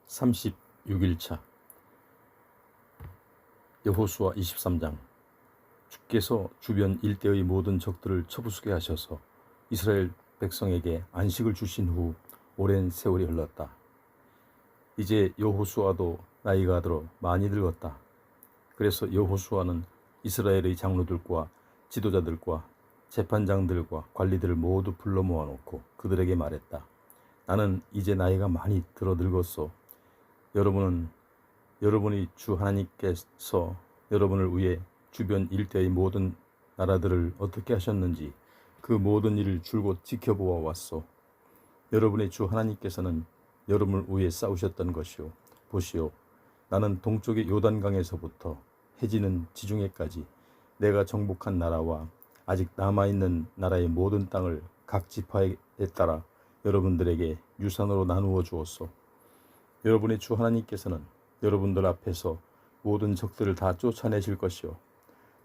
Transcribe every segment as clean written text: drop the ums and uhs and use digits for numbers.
36일차 여호수아 23장. 주께서 주변 일대의 모든 적들을 쳐부수게 하셔서 이스라엘 백성에게 안식을 주신 후 오랜 세월이 흘렀다. 이제 여호수아도 나이가 들어 많이 늙었다. 그래서 여호수아는 이스라엘의 장로들과 지도자들과 재판장들과 관리들을 모두 불러 모아놓고 그들에게 말했다. 나는 이제 나이가 많이 들어 늙었소. 여러분이 주 하나님께서 여러분을 위해 주변 일대의 모든 나라들을 어떻게 하셨는지 그 모든 일을 줄곧 지켜보아 왔소. 여러분의 주 하나님께서는 여러분을 위해 싸우셨던 것이오. 보시오. 나는 동쪽의 요단강에서부터 해지는 지중해까지 내가 정복한 나라와 아직 남아있는 나라의 모든 땅을 각 지파에 따라 여러분들에게 유산으로 나누어 주었소. 여러분의 주 하나님께서는 여러분들 앞에서 모든 적들을 다 쫓아내실 것이요.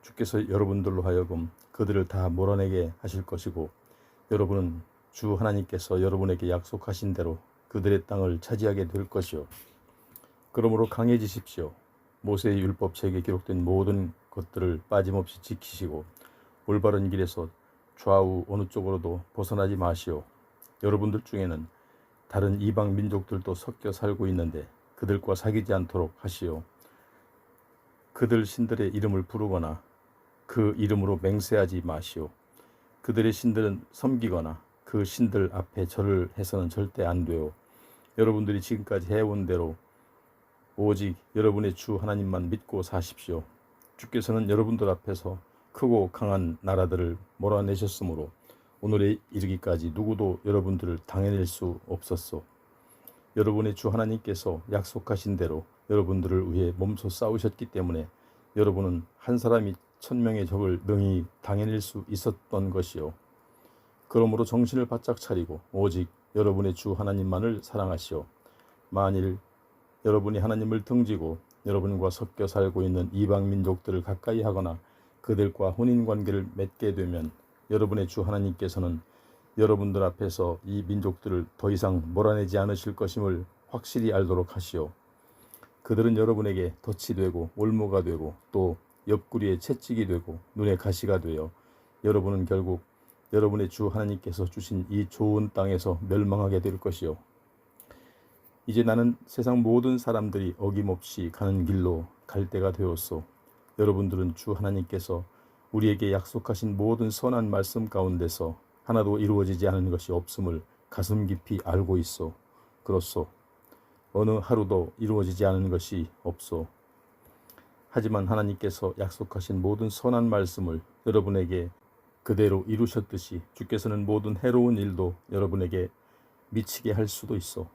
주께서 여러분들로 하여금 그들을 다 몰아내게 하실 것이고, 여러분은 주 하나님께서 여러분에게 약속하신 대로 그들의 땅을 차지하게 될 것이요. 그러므로 강해지십시오. 모세의 율법책에 기록된 모든 것들을 빠짐없이 지키시고 올바른 길에서 좌우 어느 쪽으로도 벗어나지 마시오. 여러분들 중에는 다른 이방 민족들도 섞여 살고 있는데 그들과 사귀지 않도록 하시오. 그들 신들의 이름을 부르거나 그 이름으로 맹세하지 마시오. 그들의 신들은 섬기거나 그 신들 앞에 절을 해서는 절대 안 돼요. 여러분들이 지금까지 해온 대로 오직 여러분의 주 하나님만 믿고 사십시오. 주께서는 여러분들 앞에서 크고 강한 나라들을 몰아내셨으므로 오늘에 이르기까지 누구도 여러분들을 당해낼 수 없었소. 여러분의 주 하나님께서 약속하신 대로 여러분들을 위해 몸소 싸우셨기 때문에 여러분은 한 사람이 1000명의 적을 능히 당해낼 수 있었던 것이요. 그러므로 정신을 바짝 차리고 오직 여러분의 주 하나님만을 사랑하시오. 만일 여러분이 하나님을 등지고 여러분과 섞여 살고 있는 이방 민족들을 가까이 하거나 그들과 혼인관계를 맺게 되면 여러분의 주 하나님께서는 여러분들 앞에서 이 민족들을 더 이상 몰아내지 않으실 것임을 확실히 알도록 하시오. 그들은 여러분에게 덫이 되고 올무가 되고 또 옆구리에 채찍이 되고 눈에 가시가 되어 여러분은 결국 여러분의 주 하나님께서 주신 이 좋은 땅에서 멸망하게 될 것이요. 이제 나는 세상 모든 사람들이 어김없이 가는 길로 갈 때가 되었소. 여러분들은 주 하나님께서 우리에게 약속하신 모든 선한 말씀 가운데서 하나도 이루어지지 않은 것이 없음을 가슴 깊이 알고 있소. 그렇소. 어느 하루도 이루어지지 않은 것이 없소. 하지만 하나님께서 약속하신 모든 선한 말씀을 여러분에게 그대로 이루셨듯이 주께서는 모든 해로운 일도 여러분에게 미치게 할 수도 있어.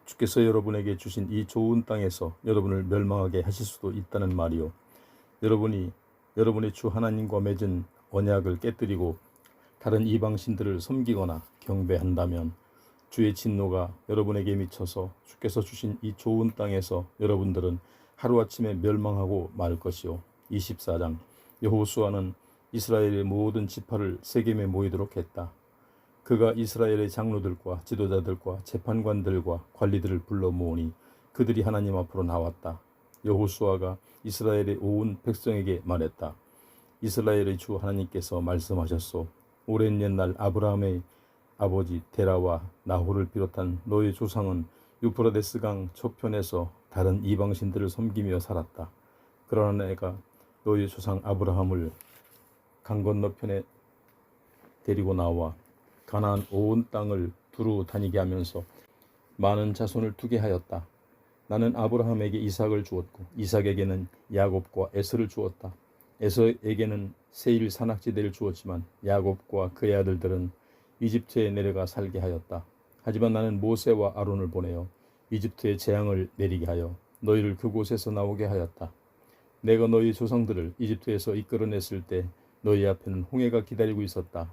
주께서 여러분에게 주신 이 좋은 땅에서 여러분을 멸망하게 하실 수도 있다는 말이요. 여러분이 여러분의 주 하나님과 맺은 언약을 깨뜨리고 다른 이방신들을 섬기거나 경배한다면 주의 진노가 여러분에게 미쳐서 주께서 주신 이 좋은 땅에서 여러분들은 하루아침에 멸망하고 말 것이요. 24장. 여호수아는 이스라엘의 모든 지파를 세겜에 모이도록 했다. 그가 이스라엘의 장로들과 지도자들과 재판관들과 관리들을 불러 모으니 그들이 하나님 앞으로 나왔다. 여호수아가 이스라엘의 온 백성에게 말했다. 이스라엘의 주 하나님께서 말씀하셨소. 오랜 옛날 아브라함의 아버지 데라와 나홀을 비롯한 너의 조상은 유프라데스강 저편에서 다른 이방신들을 섬기며 살았다. 그러나 내가 너의 조상 아브라함을 강 건너편에 데리고 나와 가나안 온 땅을 두루 다니게 하면서 많은 자손을 두게 하였다. 나는 아브라함에게 이삭을 주었고 이삭에게는 야곱과 에서를 주었다. 에서에게는 세일 산악지대를 주었지만 야곱과 그의 아들들은 이집트에 내려가 살게 하였다. 하지만 나는 모세와 아론을 보내어 이집트에 재앙을 내리게 하여 너희를 그곳에서 나오게 하였다. 내가 너희 조상들을 이집트에서 이끌어냈을 때 너희 앞에는 홍해가 기다리고 있었다.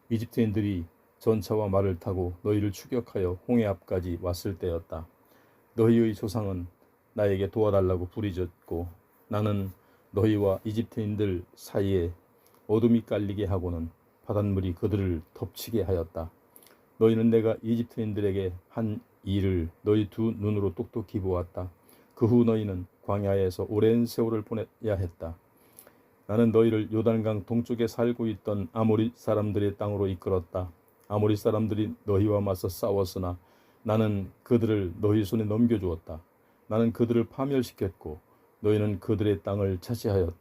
이집트인들이 전차와 말을 타고 너희를 추격하여 홍해 앞까지 왔을 때였다. 너희의 조상은 나에게 도와달라고 부르짖고 나는 너희와 이집트인들 사이에 어둠이 깔리게 하고는 바닷물이 그들을 덮치게 하였다. 너희는 내가 이집트인들에게 한 일을 너희 두 눈으로 똑똑히 보았다. 그 후 너희는 광야에서 오랜 세월을 보내야 했다. 나는 너희를 요단강 동쪽에 살고 있던 아모리 사람들의 땅으로 이끌었다. 아모리 사람들이 너희와 맞서 싸웠으나 나는 그들을 너희 손에 넘겨주었다. 나는 그들을 파멸시켰고 너희는 그들의 땅을 차지하였다.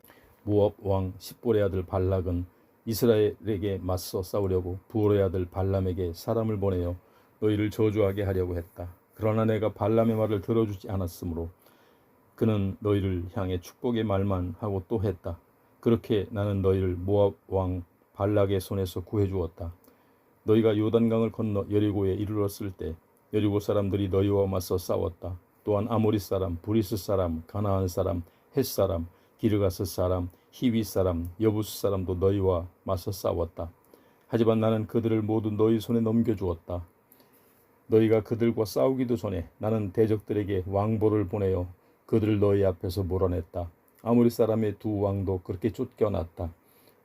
모압 왕 십볼의 아들 발락은 이스라엘에게 맞서 싸우려고 부올의 아들 발람에게 사람을 보내어 너희를 저주하게 하려고 했다. 그러나 내가 발람의 말을 들어주지 않았으므로 그는 너희를 향해 축복의 말만 하고 또 했다. 그렇게 나는 너희를 모압 왕 발락의 손에서 구해주었다. 너희가 요단강을 건너 여리고에 이르렀을 때 여리고 사람들이 너희와 맞서 싸웠다. 또한 아모리 사람, 브리스 사람, 가나안 사람, 헷 사람, 기르가스 사람, 히위 사람, 여부스 사람도 너희와 맞서 싸웠다. 하지만 나는 그들을 모두 너희 손에 넘겨주었다. 너희가 그들과 싸우기도 전에 나는 대적들에게 왕보를 보내어 그들을 너희 앞에서 몰아냈다. 아모리 사람의 두 왕도 그렇게 쫓겨났다.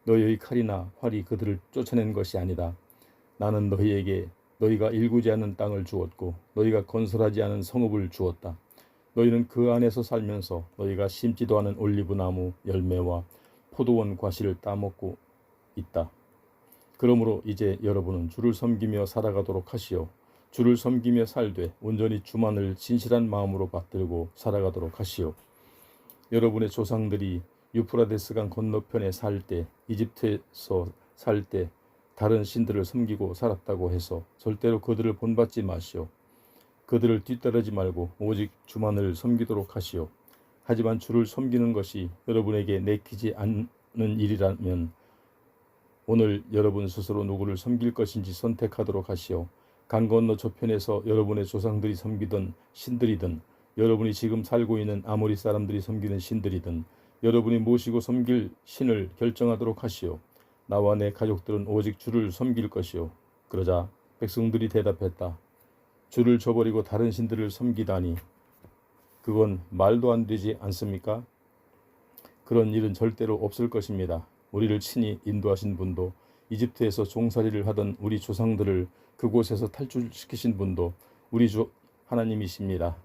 너희의 칼이나 활이 그들을 쫓아낸 것이 아니다. 나는 너희에게 너희가 일구지 않은 땅을 주었고 너희가 건설하지 않은 성읍을 주었다. 너희는 그 안에서 살면서 너희가 심지도 않은 올리브나무 열매와 포도원 과실을 따먹고 있다. 그러므로 이제 여러분은 주를 섬기며 살아가도록 하시오. 주를 섬기며 살되 온전히 주만을 진실한 마음으로 받들고 살아가도록 하시오. 여러분의 조상들이 유프라데스강 건너편에 살 때, 이집트에서 살 때 다른 신들을 섬기고 살았다고 해서 절대로 그들을 본받지 마시오. 그들을 뒤따르지 말고 오직 주만을 섬기도록 하시오. 하지만 주를 섬기는 것이 여러분에게 내키지 않는 일이라면 오늘 여러분 스스로 누구를 섬길 것인지 선택하도록 하시오. 강 건너 저편에서 여러분의 조상들이 섬기던 신들이든 여러분이 지금 살고 있는 아모리 사람들이 섬기는 신들이든 여러분이 모시고 섬길 신을 결정하도록 하시오. 나와 내 가족들은 오직 주를 섬길 것이오. 그러자 백성들이 대답했다. 주를 저버리고 다른 신들을 섬기다니 그건 말도 안 되지 않습니까? 그런 일은 절대로 없을 것입니다. 우리를 친히 인도하신 분도 이집트에서 종살이를 하던 우리 조상들을 그곳에서 탈출시키신 분도 우리 주 하나님이십니다.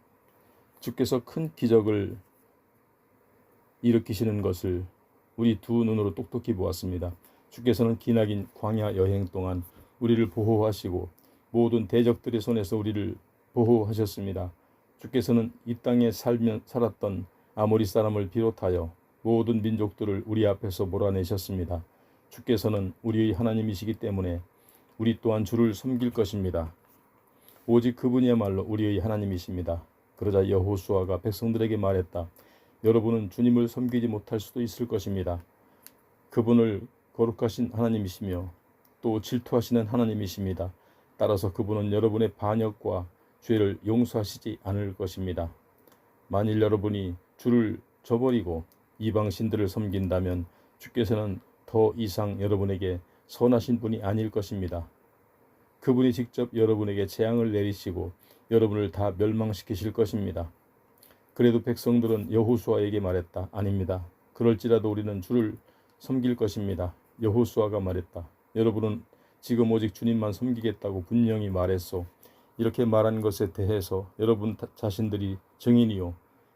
주께서 큰 기적을 일으키시는 것을 우리 두 눈으로 똑똑히 보았습니다. 주께서는 기나긴 광야 여행 동안 우리를 보호하시고 모든 대적들의 손에서 우리를 보호하셨습니다. 주께서는 이 땅에 살았던 아모리 사람을 비롯하여 모든 민족들을 우리 앞에서 몰아내셨습니다. 주께서는 우리의 하나님이시기 때문에 우리 또한 주를 섬길 것입니다. 오직 그분이야말로 우리의 하나님이십니다. 그러자 여호수아가 백성들에게 말했다. 여러분은 주님을 섬기지 못할 수도 있을 것입니다. 그분을 거룩하신 하나님이시며 또 질투하시는 하나님이십니다. 따라서 그분은 여러분의 반역과 죄를 용서하시지 않을 것입니다. 만일 여러분이 주를 저버리고 이방신들을 섬긴다면 주께서는 더 이상 여러분에게 선하신 분이 아닐 것입니다. 그분이 직접 여러분에게 재앙을 내리시고 여러분을 다 멸망시키실 것입니다. 그래도 백성들은 여호수아에게 말했다. 아닙니다. 그럴지라도 우리는 주를 섬길 것입니다. 여호수아가 말했다. 여러분은 지금 오직 주님만 섬기겠다고 분명히 말했소. 이렇게 말한 것에 대해서 여러분 자신들이 증인이요.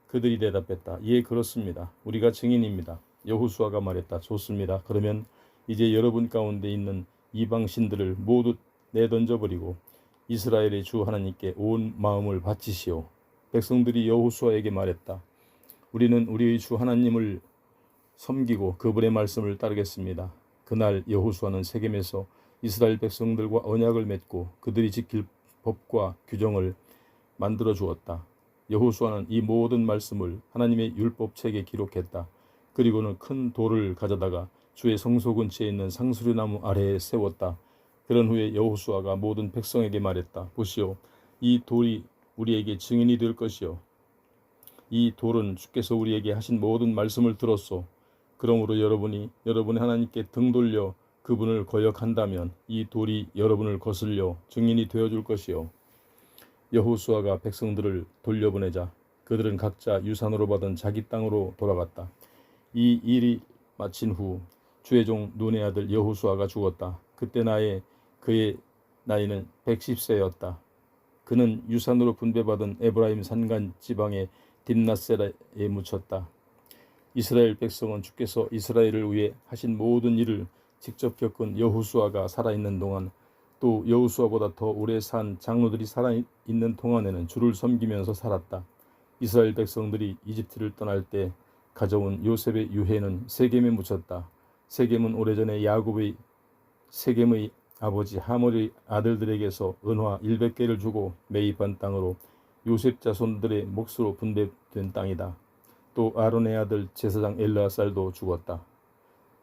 그들이 대답했다. 예, 그렇습니다. 우리가 증인입니다. 여호수아가 말했다. 좋습니다. 그러면 이제 여러분 가운데 있는 이방신들을 모두 내던져버리고 이스라엘의 주 하나님께 온 마음을 바치시오. 백성들이 여호수아에게 말했다. 우리는 우리의 주 하나님을 섬기고 그분의 말씀을 따르겠습니다. 그날 여호수아는 세겜에서 이스라엘 백성들과 언약을 맺고 그들이 지킬 법과 규정을 만들어 주었다. 여호수아는 이 모든 말씀을 하나님의 율법책에 기록했다. 그리고는 큰 돌을 가져다가 주의 성소 근처에 있는 상수리나무 아래에 세웠다. 그런 후에 여호수아가 모든 백성에게 말했다. 보시오, 이 돌이 우리에게 증인이 될 것이요. 이 돌은 주께서 우리에게 하신 모든 말씀을 들었소. 그러므로 여러분이 여러분의 하나님께 등 돌려 그분을 거역한다면 이 돌이 여러분을 거슬려 증인이 되어줄 것이요. 여호수아가 백성들을 돌려보내자 그들은 각자 유산으로 받은 자기 땅으로 돌아갔다. 이 일이 마친 후 주의 종 눈의 아들 여호수아가 죽었다. 그때 그의 나이는 110세였다. 그는 유산으로 분배받은 에브라임 산간 지방의 딥나세라에 묻혔다. 이스라엘 백성은 주께서 이스라엘을 위해 하신 모든 일을 직접 겪은 여호수아가 살아있는 동안, 또 여호수아보다 더 오래 산 장로들이 살아있는 동안에는 주를 섬기면서 살았다. 이스라엘 백성들이 이집트를 떠날 때 가져온 요셉의 유해는 세겜에 묻혔다. 세겜은 오래전에 야곱의 세겜의 아버지 하몰의 아들들에게서 은화 100개를 주고 매입한 땅으로 요셉 자손들의 몫으로 분배된 땅이다. 또 아론의 아들 제사장 엘르아살도 죽었다.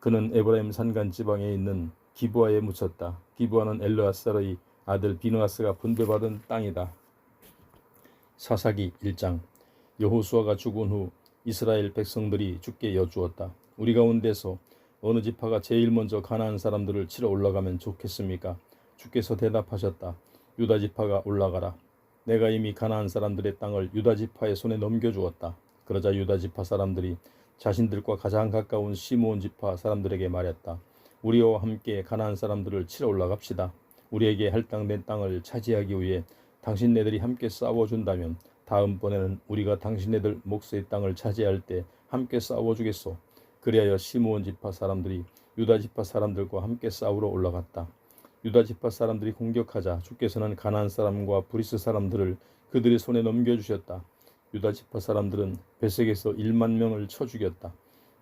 그는 에브라임 산간 지방에 있는 기브아에 묻혔다. 기브아는 엘르아살의 아들 비느하스가 분배받은 땅이다. 사사기 1장. 여호수아가 죽은 후 이스라엘 백성들이 주께 여쭈었다. 우리 가운데서 어느 지파가 제일 먼저 가나안 사람들을 치러 올라가면 좋겠습니까? 주께서 대답하셨다. 유다 지파가 올라가라. 내가 이미 가나안 사람들의 땅을 유다 지파의 손에 넘겨주었다. 그러자 유다 지파 사람들이 자신들과 가장 가까운 시므온 지파 사람들에게 말했다. 우리와 함께 가나안 사람들을 치러 올라갑시다. 우리에게 할당된 땅을 차지하기 위해 당신네들이 함께 싸워준다면 다음번에는 우리가 당신네들 몫의 땅을 차지할 때 함께 싸워주겠소. 그리하여 시므온 지파 사람들이 유다 지파 사람들과 함께 싸우러 올라갔다. 유다 지파 사람들이 공격하자 주께서는 가나안 사람과 브리스 사람들을 그들의 손에 넘겨주셨다. 유다 지파 사람들은 베색에서 1만 명을 쳐 죽였다.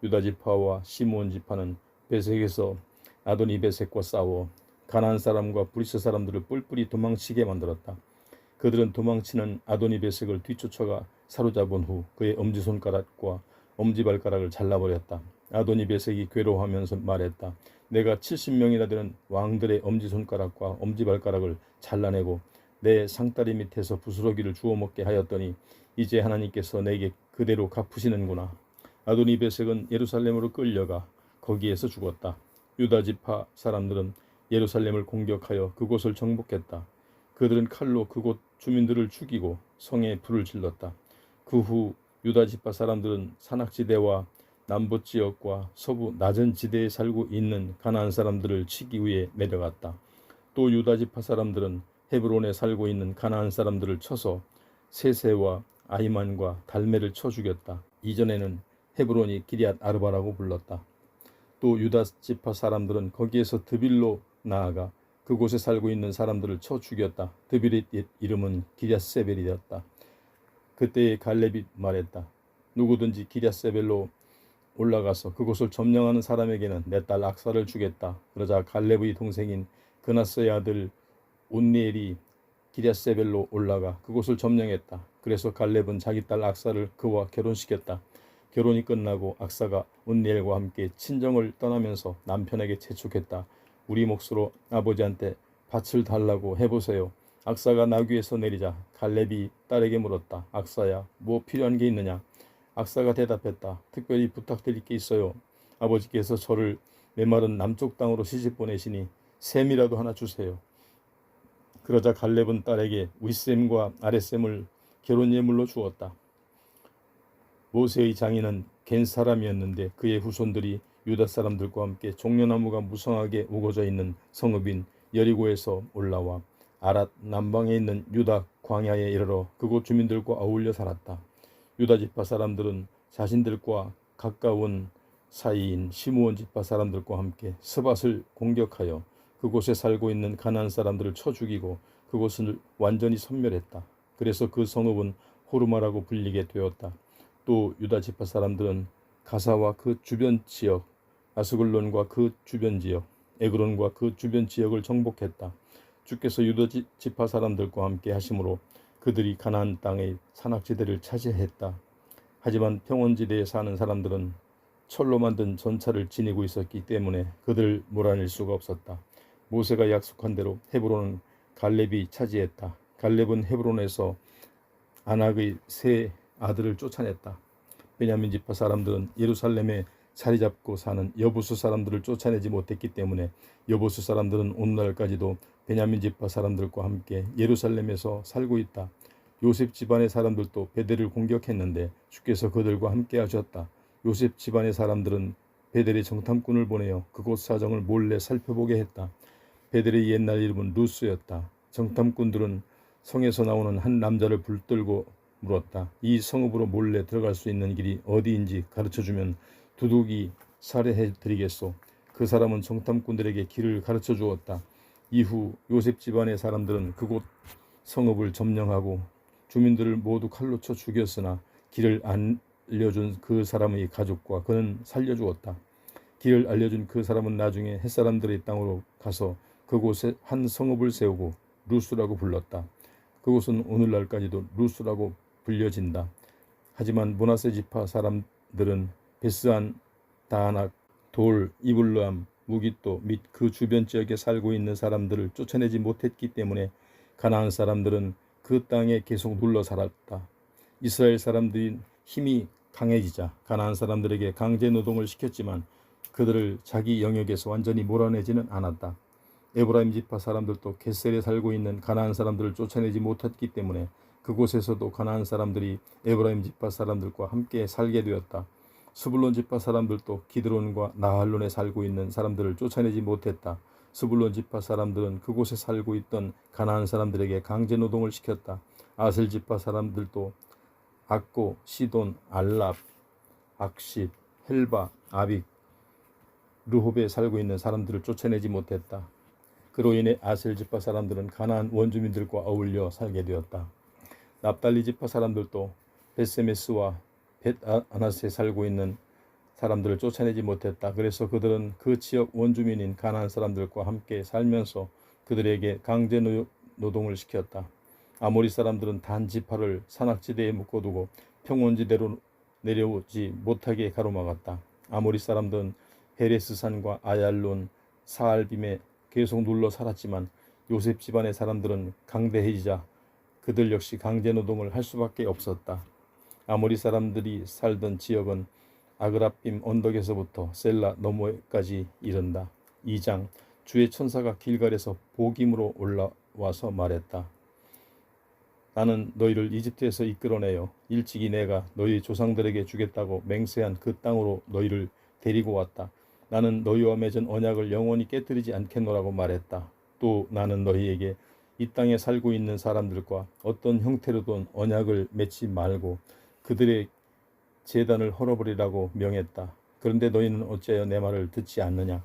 유다 지파와 시므온 지파는 베색에서 아도니 베색과 싸워 가나안 사람과 브리스 사람들을 뿔뿔이 도망치게 만들었다. 그들은 도망치는 아도니 베색을 뒤쫓아가 사로잡은 후 그의 엄지손가락과 엄지발가락을 잘라버렸다. 아도니 베색이 괴로워하면서 말했다. 내가 70명이나 되는 왕들의 엄지손가락과 엄지발가락을 잘라내고 내 상다리 밑에서 부스러기를 주워 먹게 하였더니 이제 하나님께서 내게 그대로 갚으시는구나. 아도니 베색은 예루살렘으로 끌려가 거기에서 죽었다. 유다 지파 사람들은 예루살렘을 공격하여 그곳을 정복했다. 그들은 칼로 그곳 주민들을 죽이고 성에 불을 질렀다. 그 후 유다 지파 사람들은 산악지대와 남부지역과 서부 낮은 지대에 살고 있는 가나안 사람들을 치기 위해 내려갔다. 또 유다 지파 사람들은 헤브론에 살고 있는 가나안 사람들을 쳐서 세세와 아히만과 달메를 쳐 죽였다. 이전에는 헤브론이 기럇 아르바라고 불렀다. 또 유다 지파 사람들은 거기에서 드빌로 나아가 그곳에 살고 있는 사람들을 쳐 죽였다. 드빌의 옛 이름은 기럇세벨이었다. 그때의 갈렙이 말했다. 누구든지 기럇세벨로 올라가서 그곳을 점령하는 사람에게는 내 딸 악사를 주겠다. 그러자 갈렙의 동생인 그나스의 아들 온니엘이 기럇세벨로 올라가 그곳을 점령했다. 그래서 갈렙은 자기 딸 악사를 그와 결혼시켰다. 결혼이 끝나고 악사가 온니엘과 함께 친정을 떠나면서 남편에게 재촉했다. 우리 몫으로 아버지한테 밭을 달라고 해보세요. 악사가 나귀에서 내리자 갈렙이 딸에게 물었다. 악사야, 뭐 필요한 게 있느냐? 악사가 대답했다. 특별히 부탁드릴 게 있어요. 아버지께서 저를 메마른 남쪽 땅으로 시집 보내시니 셈이라도 하나 주세요. 그러자 갈렙은 딸에게 윗셈과 아랫셈을 결혼 예물로 주었다. 모세의 장인은 겐 사람이었는데 그의 후손들이 유다 사람들과 함께 종려나무가 무성하게 우거져 있는 성읍인 여리고에서 올라와 아랏 남방에 있는 유다 광야에 이르러 그곳 주민들과 어울려 살았다. 유다 지파 사람들은 자신들과 가까운 사이인 시므온 지파 사람들과 함께 스밧을 공격하여 그곳에 살고 있는 가나안 사람들을 쳐 죽이고 그곳을 완전히 섬멸했다. 그래서 그 성읍은 호르마라고 불리게 되었다. 또 유다 지파 사람들은 가사와 그 주변 지역, 아스글론과 그 주변 지역, 에그론과 그 주변 지역을 정복했다. 주께서 유다 지파 사람들과 함께 하심으로 그들이 가나안 땅의 산악지대를 차지했다. 하지만 평원지대에 사는 사람들은 철로 만든 전차를 지니고 있었기 때문에 그들을 몰아낼 수가 없었다. 모세가 약속한 대로 헤브론은 갈렙이 차지했다. 갈렙은 헤브론에서 아낙의 세 아들을 쫓아냈다. 베냐민 지파 사람들은 예루살렘에 자리 잡고 사는 여부수 사람들을 쫓아내지 못했기 때문에 여부수 사람들은 오늘날까지도 베냐민 지파 사람들과 함께 예루살렘에서 살고 있다. 요셉 집안의 사람들도 베델을 공격했는데 주께서 그들과 함께 하셨다. 요셉 집안의 사람들은 베델에 정탐꾼을 보내어 그곳 사정을 몰래 살펴보게 했다. 베델의 옛날 이름은 루스였다. 정탐꾼들은 성에서 나오는 한 남자를 붙들고 물었다. 이 성읍으로 몰래 들어갈 수 있는 길이 어디인지 가르쳐주면 두둑이 살해해 드리겠소. 그 사람은 정탐꾼들에게 길을 가르쳐 주었다. 이후 요셉 집안의 사람들은 그곳 성읍을 점령하고 주민들을 모두 칼로 쳐 죽였으나 길을 알려준 그 사람의 가족과 그는 살려주었다. 길을 알려준 그 사람은 나중에 햇사람들의 땅으로 가서 그곳에 한 성읍을 세우고 루스라고 불렀다. 그곳은 오늘날까지도 루스라고 불려진다. 하지만 므낫세 지파 사람들은 베스안, 다낙, 돌, 이블람, 무깃도 및 그 주변 지역에 살고 있는 사람들을 쫓아내지 못했기 때문에 가나안 사람들은 그 땅에 계속 눌러 살았다. 이스라엘 사람들이 힘이 강해지자 가나안 사람들에게 강제 노동을 시켰지만 그들을 자기 영역에서 완전히 몰아내지는 않았다. 에브라임 지파 사람들도 겟셀에 살고 있는 가나안 사람들을 쫓아내지 못했기 때문에 그곳에서도 가나안 사람들이 에브라임 지파 사람들과 함께 살게 되었다. 스불론 지파 사람들도 기드론과 나할론에 살고 있는 사람들을 쫓아내지 못했다. 스불론 지파 사람들은 그곳에 살고 있던 가나안 사람들에게 강제 노동을 시켰다. 아셀 지파 사람들도 악고, 시돈, 알랍, 악십, 헬바, 아빅, 르홉에 살고 있는 사람들을 쫓아내지 못했다. 그로 인해 아셀 지파 사람들은 가나안 원주민들과 어울려 살게 되었다. 납달리 지파 사람들도 벳세메스와 벳아나스에 살고 있는 사람들을 쫓아내지 못했다. 그래서 그들은 그 지역 원주민인 가나안 사람들과 함께 살면서 그들에게 강제 노동을 시켰다. 아모리 사람들은 단 지파를 산악지대에 묶어두고 평원지대로 내려오지 못하게 가로막았다. 아모리 사람들은 헤레스산과 아얄론, 사알빔에 계속 눌러 살았지만 요셉 집안의 사람들은 강대해지자 그들 역시 강제 노동을 할 수밖에 없었다. 아모리 사람들이 살던 지역은 아그라빔 언덕에서부터 셀라 너머까지 이른다. 2장 주의 천사가 길갈에서 복임으로 올라와서 말했다. 나는 너희를 이집트에서 이끌어내어 일찍이 내가 너희 조상들에게 주겠다고 맹세한 그 땅으로 너희를 데리고 왔다. 나는 너희와 맺은 언약을 영원히 깨뜨리지 않겠노라고 말했다. 또 나는 너희에게 이 땅에 살고 있는 사람들과 어떤 형태로든 언약을 맺지 말고 그들의 제단을 헐어버리라고 명했다. 그런데 너희는 어찌하여 내 말을 듣지 않느냐.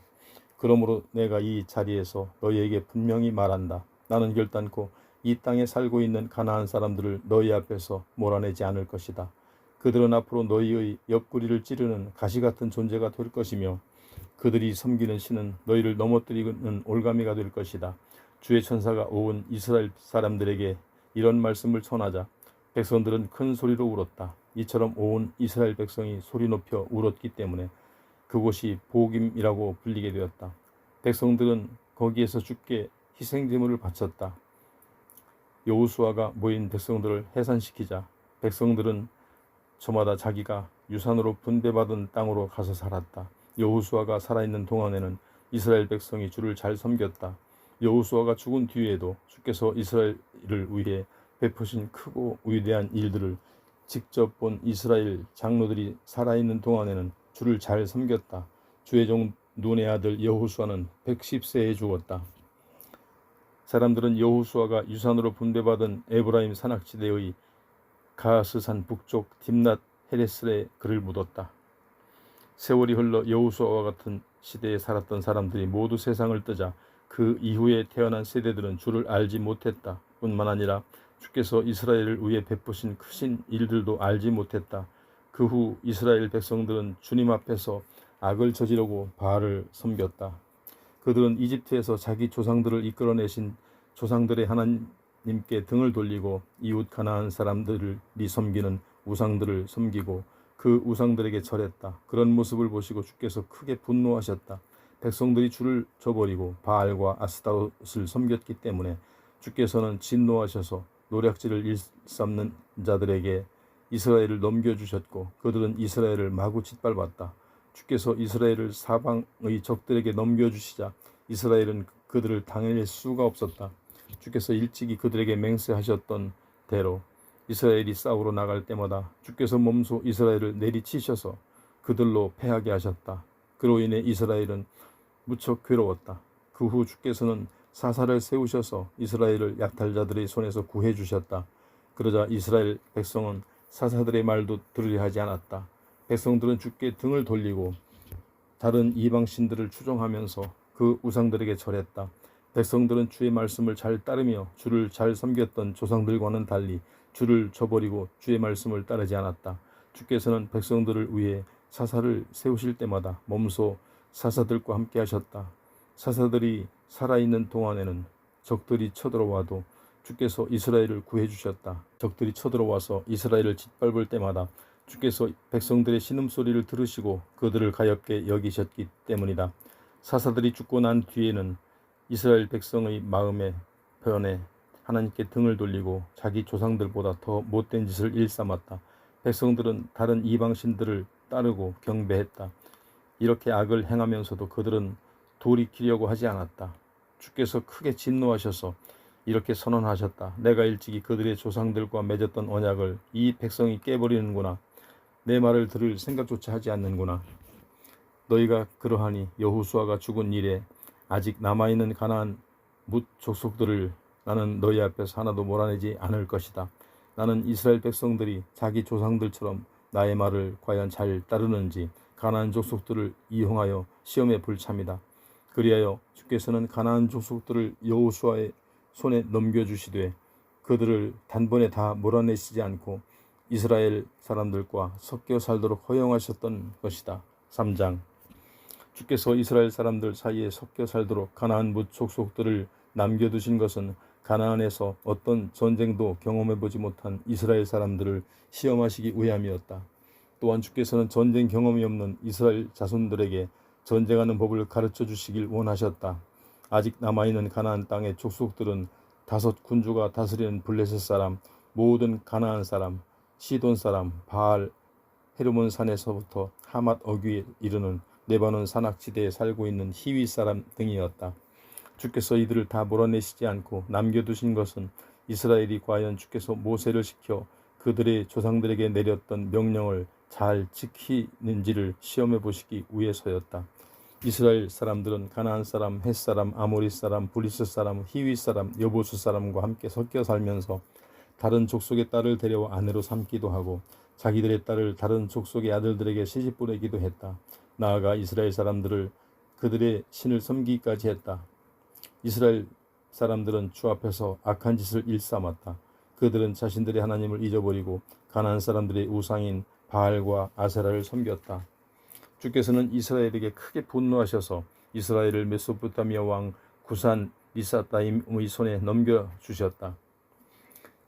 그러므로 내가 이 자리에서 너희에게 분명히 말한다. 나는 결단코 이 땅에 살고 있는 가나안 사람들을 너희 앞에서 몰아내지 않을 것이다. 그들은 앞으로 너희의 옆구리를 찌르는 가시 같은 존재가 될 것이며 그들이 섬기는 신은 너희를 넘어뜨리는 올가미가 될 것이다. 주의 천사가 온 이스라엘 사람들에게 이런 말씀을 전하자 백성들은 큰 소리로 울었다. 이처럼 온 이스라엘 백성이 소리 높여 울었기 때문에 그곳이 복임이라고 불리게 되었다. 백성들은 거기에서 주께 희생제물을 바쳤다. 여호수아가 모인 백성들을 해산시키자 백성들은 저마다 자기가 유산으로 분배받은 땅으로 가서 살았다. 여호수아가 살아있는 동안에는 이스라엘 백성이 주를 잘 섬겼다. 여호수아가 죽은 뒤에도 주께서 이스라엘을 위해 베푸신 크고 위대한 일들을 직접 본 이스라엘 장로들이 살아있는 동안에는 주를 잘 섬겼다. 주의 종 눈의 아들 여호수아는 110세에 죽었다. 사람들은 여호수아가 유산으로 분배받은 에브라임 산악지대의 가스산 북쪽 딥낫 헤레스에 그를 묻었다. 세월이 흘러 여호수아와 같은 시대에 살았던 사람들이 모두 세상을 뜨자 그 이후에 태어난 세대들은 주를 알지 못했다. 뿐만 아니라 주께서 이스라엘을 위해 베푸신 크신 일들도 알지 못했다. 그 후 이스라엘 백성들은 주님 앞에서 악을 저지르고 바알을 섬겼다. 그들은 이집트에서 자기 조상들을 이끌어내신 조상들의 하나님께 등을 돌리고 이웃 가나안 사람들이 섬기는 우상들을 섬기고 그 우상들에게 절했다. 그런 모습을 보시고 주께서 크게 분노하셨다. 백성들이 주를 저버리고 바알과 아스타롯을 섬겼기 때문에 주께서는 진노하셔서 노략질을 일삼는 자들에게 이스라엘을 넘겨주셨고 그들은 이스라엘을 마구 짓밟았다. 주께서 이스라엘을 사방의 적들에게 넘겨주시자 이스라엘은 그들을 당해낼 수가 없었다. 주께서 일찍이 그들에게 맹세하셨던 대로 이스라엘이 싸우러 나갈 때마다 주께서 몸소 이스라엘을 내리치셔서 그들로 패하게 하셨다. 그로 인해 이스라엘은 무척 괴로웠다. 그 후 주께서는 사사를 세우셔서 이스라엘을 약탈자들의 손에서 구해 주셨다. 그러자 이스라엘 백성은 사사들의 말도 들으려 하지 않았다. 백성들은 주께 등을 돌리고 다른 이방 신들을 추종하면서 그 우상들에게 절했다. 백성들은 주의 말씀을 잘 따르며 주를 잘 섬겼던 조상들과는 달리 주를 저버리고 주의 말씀을 따르지 않았다. 주께서는 백성들을 위해 사사를 세우실 때마다 몸소 사사들과 함께 하셨다. 사사들이 살아있는 동안에는 적들이 쳐들어와도 주께서 이스라엘을 구해주셨다. 적들이 쳐들어와서 이스라엘을 짓밟을 때마다 주께서 백성들의 신음소리를 들으시고 그들을 가엾게 여기셨기 때문이다. 사사들이 죽고 난 뒤에는 이스라엘 백성의 마음에 변해 하나님께 등을 돌리고 자기 조상들보다 더 못된 짓을 일삼았다. 백성들은 다른 이방신들을 따르고 경배했다. 이렇게 악을 행하면서도 그들은 돌이키려고 하지 않았다. 주께서 크게 진노하셔서 이렇게 선언하셨다. 내가 일찍이 그들의 조상들과 맺었던 언약을 이 백성이 깨버리는구나. 내 말을 들을 생각조차 하지 않는구나. 너희가 그러하니 여호수아가 죽은 이래 아직 남아있는 가나안 뭇 족속들을 나는 너희 앞에서 하나도 몰아내지 않을 것이다. 나는 이스라엘 백성들이 자기 조상들처럼 나의 말을 과연 잘 따르는지 가나안 족속들을 이용하여 시험에 불참이다. 그리하여 주께서는 가나안 족속들을 여호수아의 손에 넘겨주시되 그들을 단번에 다 몰아내시지 않고 이스라엘 사람들과 섞여 살도록 허용하셨던 것이다. 3장. 주께서 이스라엘 사람들 사이에 섞여 살도록 가나안 뭇 족속들을 남겨두신 것은 가나안에서 어떤 전쟁도 경험해보지 못한 이스라엘 사람들을 시험하시기 위함이었다. 또한 주께서는 전쟁 경험이 없는 이스라엘 자손들에게 전쟁하는 법을 가르쳐 주시길 원하셨다. 아직 남아있는 가나안 땅의 족속들은 5 군주가 다스리는 블레셋 사람, 모든 가나안 사람, 시돈 사람, 바알 헤르몬 산에서부터 하맛 어귀에 이르는 레바논 산악지대에 살고 있는 히위 사람 등이었다. 주께서 이들을 다 몰아내시지 않고 남겨두신 것은 이스라엘이 과연 주께서 모세를 시켜 그들의 조상들에게 내렸던 명령을 잘 지키는지를 시험해 보시기 위해서였다. 이스라엘 사람들은 가나안 사람, 헷 사람, 아모리 사람, 브리스 사람, 히위 사람, 여보수 사람과 함께 섞여 살면서 다른 족속의 딸을 데려와 아내로 삼기도 하고 자기들의 딸을 다른 족속의 아들들에게 시집 보내기도 했다. 나아가 이스라엘 사람들을 그들의 신을 섬기기까지 했다. 이스라엘 사람들은 주 앞에서 악한 짓을 일삼았다. 그들은 자신들의 하나님을 잊어버리고 가나안 사람들의 우상인 바알과 아세라를 섬겼다. 주께서는 이스라엘에게 크게 분노하셔서 이스라엘을 메소포타미아 왕 구산 리사다임의 손에 넘겨주셨다.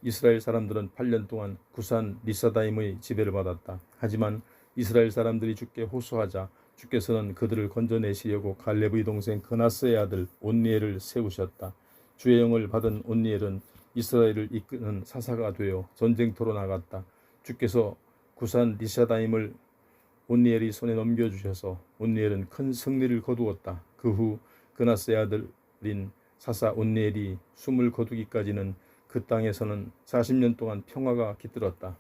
이스라엘 사람들은 8년 동안 구산 리사다임의 지배를 받았다. 하지만 이스라엘 사람들이 주께 호소하자 주께서는 그들을 건져내시려고 갈렙의 동생 그나스의 아들 온니엘을 세우셨다. 주의 영을 받은 온니엘은 이스라엘을 이끄는 사사가 되어 전쟁터로 나갔다. 주께서 구산 리사다임을 온니엘이 손에 넘겨주셔서 온니엘은 큰 승리를 거두었다. 그 후 그나스의 아들인 사사 온니엘이 숨을 거두기까지는 그 땅에서는 40년 동안 평화가 깃들었다.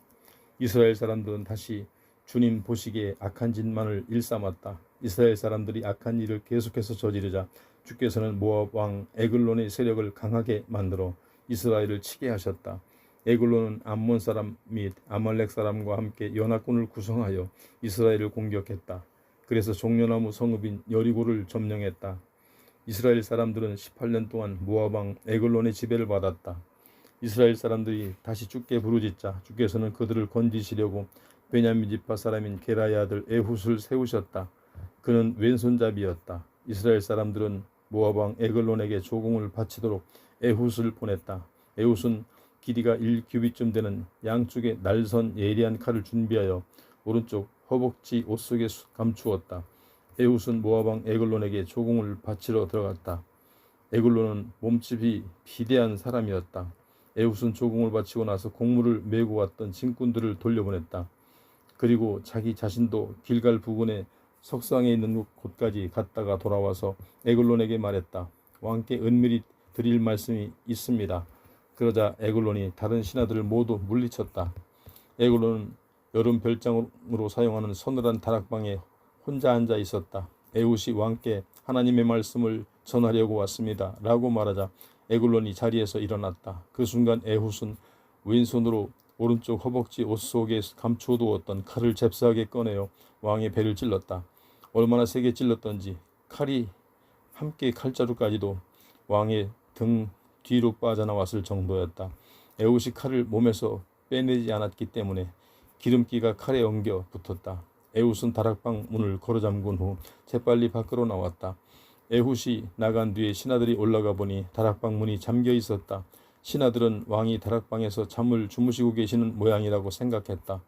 이스라엘 사람들은 다시 주님 보시기에 악한 짓만을 일삼았다. 이스라엘 사람들이 악한 일을 계속해서 저지르자 주께서는 모압 왕 에글론의 세력을 강하게 만들어 이스라엘을 치게 하셨다. 에글론은 암몬 사람 및 아말렉 사람과 함께 연합군을 구성하여 이스라엘을 공격했다. 그래서 종려나무 성읍인 여리고를 점령했다. 이스라엘 사람들은 18년 동안 모압 왕 에글론의 지배를 받았다. 이스라엘 사람들이 다시 주께 부르짖자 주께서는 그들을 건지시려고 베냐민 지파 사람인 게라의 아들 에훗을 세우셨다. 그는 왼손잡이였다. 이스라엘 사람들은 모압 왕 에글론에게 조공을 바치도록 에훗을 보냈다. 에훗은 길이가 1규빗쯤 되는 양쪽에 날선 예리한 칼을 준비하여 오른쪽 허벅지 옷 속에 감추었다. 에훗은 모압 왕 에글론에게 조공을 바치러 들어갔다. 에글론은 몸집이 비대한 사람이었다. 에훗은 조공을 바치고 나서 곡물을 메고 왔던 짐꾼들을 돌려보냈다. 그리고 자기 자신도 길갈 부근의 석상에 있는 곳까지 갔다가 돌아와서 에글론에게 말했다. 왕께 은밀히 드릴 말씀이 있습니다. 그러자 에글론이 다른 신하들을 모두 물리쳤다. 에글론은 여름 별장으로 사용하는 서늘한 다락방에 혼자 앉아 있었다. 에훗이 왕께 하나님의 말씀을 전하려고 왔습니다. 라고 말하자 에글론이 자리에서 일어났다. 그 순간 에훗은 왼손으로 오른쪽 허벅지 옷 속에 감춰두었던 칼을 잽싸게 꺼내어 왕의 배를 찔렀다. 얼마나 세게 찔렀던지 칼이 함께 칼자루까지도 왕의 등 뒤로 빠져나왔을 정도였다. 에훗이 칼을 몸에서 빼내지 않았기 때문에 기름기가 칼에 엉겨 붙었다. 에훗은 다락방 문을 걸어잠근 후 재빨리 밖으로 나왔다. 에훗이 나간 뒤에 신하들이 올라가 보니 다락방 문이 잠겨 있었다. 신하들은 왕이 다락방에서 잠을 주무시고 계시는 모양이라고 생각했다.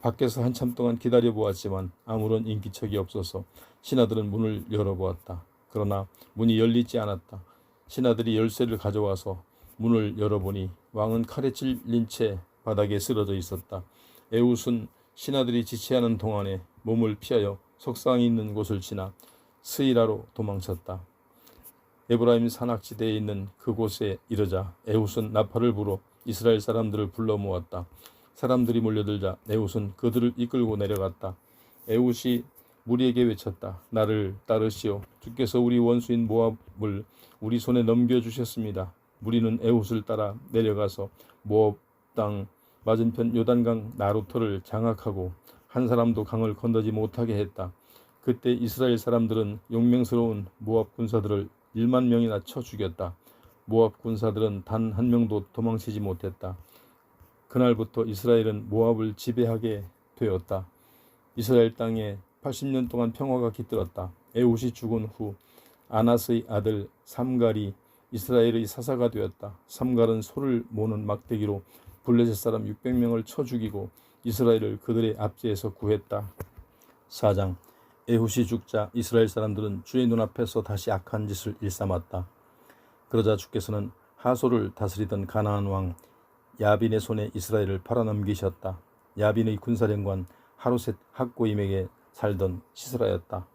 밖에서 한참 동안 기다려보았지만 아무런 인기척이 없어서 신하들은 문을 열어보았다. 그러나 문이 열리지 않았다. 신하들이 열쇠를 가져와서 문을 열어보니 왕은 칼에 찔린 채 바닥에 쓰러져 있었다. 에훗은 신하들이 지체하는 동안에 몸을 피하여 석상이 있는 곳을 지나 스이라로 도망쳤다. 에브라임 산악지대에 있는 그곳에 이르자 에훗은 나팔을 불어 이스라엘 사람들을 불러 모았다. 사람들이 몰려들자 에훗은 그들을 이끌고 내려갔다. 에훗이 무리에게 외쳤다. 나를 따르시오. 주께서 우리 원수인 모압을 우리 손에 넘겨주셨습니다. 무리는 에훗을 따라 내려가서 모압 땅 맞은편 요단강 나루터를 장악하고 한 사람도 강을 건너지 못하게 했다. 그때 이스라엘 사람들은 용맹스러운 모압 군사들을 1만 명이나 쳐 죽였다. 모압 군사들은 단 한 명도 도망치지 못했다. 그날부터 이스라엘은 모압을 지배하게 되었다. 이스라엘 땅에 80년 동안 평화가 깃들었다. 에훗이 죽은 후 아낫의 아들 삼갈이 이스라엘의 사사가 되었다. 삼갈은 소를 모는 막대기로 블레셋 사람 600명을 쳐 죽이고 이스라엘을 그들의 압제에서 구했다. 4장. 에훗이 죽자 이스라엘 사람들은 주의 눈앞에서 다시 악한 짓을 일삼았다. 그러자 주께서는 하솔을 다스리던 가나안 왕 야빈의 손에 이스라엘을 팔아넘기셨다. 야빈의 군사령관 하루셋 학고임에게 살던 시스라였다.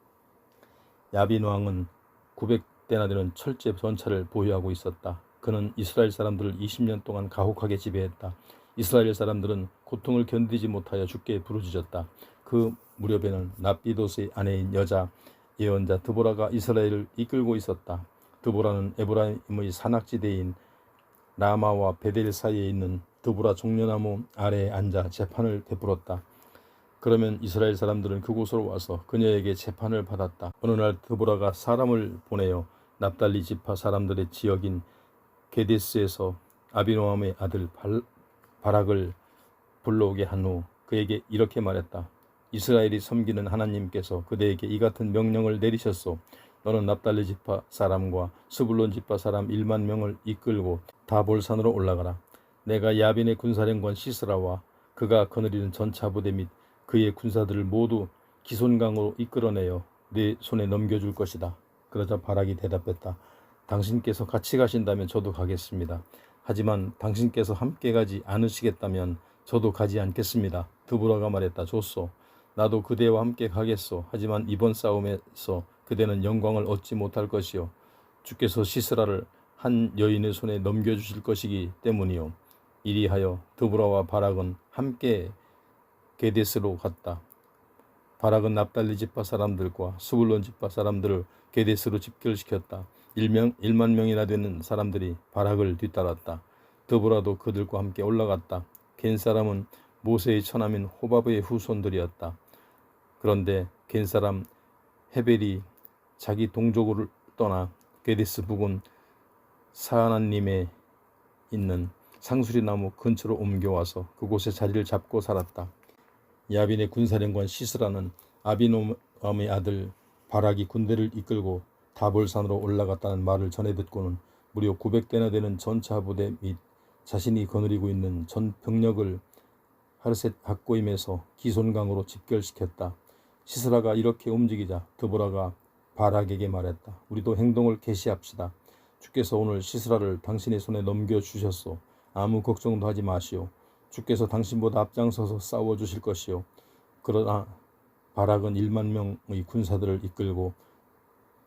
야빈 왕은 900대나 되는 철제 전차를 보유하고 있었다. 그는 이스라엘 사람들을 20년 동안 가혹하게 지배했다. 이스라엘 사람들은 고통을 견디지 못하여 죽게 부르짖었다. 그 무렵에는 납비도스의 아내인 여자 예언자 드보라가 이스라엘을 이끌고 있었다. 드보라는 에브라임의 산악지대인 라마와 베델 사이에 있는 드보라 종려나무 아래에 앉아 재판을 베풀었다. 그러면 이스라엘 사람들은 그곳으로 와서 그녀에게 재판을 받았다. 어느 날 드보라가 사람을 보내어 납달리 지파 사람들의 지역인 게데스에서 아비노함의 아들 바락을 불러오게 한 후 그에게 이렇게 말했다. 이스라엘이 섬기는 하나님께서 그대에게 이 같은 명령을 내리셨소. 너는 납달리 지파 사람과 스불론 지파 사람 1만 명을 이끌고 다볼산으로 올라가라. 내가 야빈의 군사령관 시스라와 그가 거느리는 전차부대 및 그의 군사들을 모두 기손강으로 이끌어내어 내 손에 넘겨줄 것이다. 그러자 바락이 대답했다. 당신께서 같이 가신다면 저도 가겠습니다. 하지만 당신께서 함께 가지 않으시겠다면 저도 가지 않겠습니다. 드보라가 말했다. 좋소. 나도 그대와 함께 가겠소. 하지만 이번 싸움에서 그대는 영광을 얻지 못할 것이요. 주께서 시스라를 한 여인의 손에 넘겨주실 것이기 때문이요. 이리하여 드보라와 바락은 함께 게데스로 갔다. 바락은 납달리 지파 사람들과 스불론 지파 사람들을 게데스로 집결시켰다. 1만 명이나 되는 사람들이 바락을 뒤따랐다. 드보라도 그들과 함께 올라갔다. 겐 사람은 모세의 처남인 호바브의 후손들이었다. 그런데 겐 사람 헤벨이 자기 동족을 떠나 게데스 부근 사하나님에 있는 상수리 나무 근처로 옮겨와서 그곳에 자리를 잡고 살았다. 야빈의 군사령관 시스라는 아비노함의 아들 바락이 군대를 이끌고 다볼산으로 올라갔다는 말을 전해 듣고는 무려 900대나 되는 전차 부대 및 자신이 거느리고 있는 전 병력을 하르셋 학고임에서 기손강으로 집결시켰다. 시스라가 이렇게 움직이자 드보라가 바락에게 말했다. 우리도 행동을 개시합시다. 주께서 오늘 시스라를 당신의 손에 넘겨주셨소. 아무 걱정도 하지 마시오. 주께서 당신보다 앞장서서 싸워주실 것이요. 그러나 바락은 1만 명의 군사들을 이끌고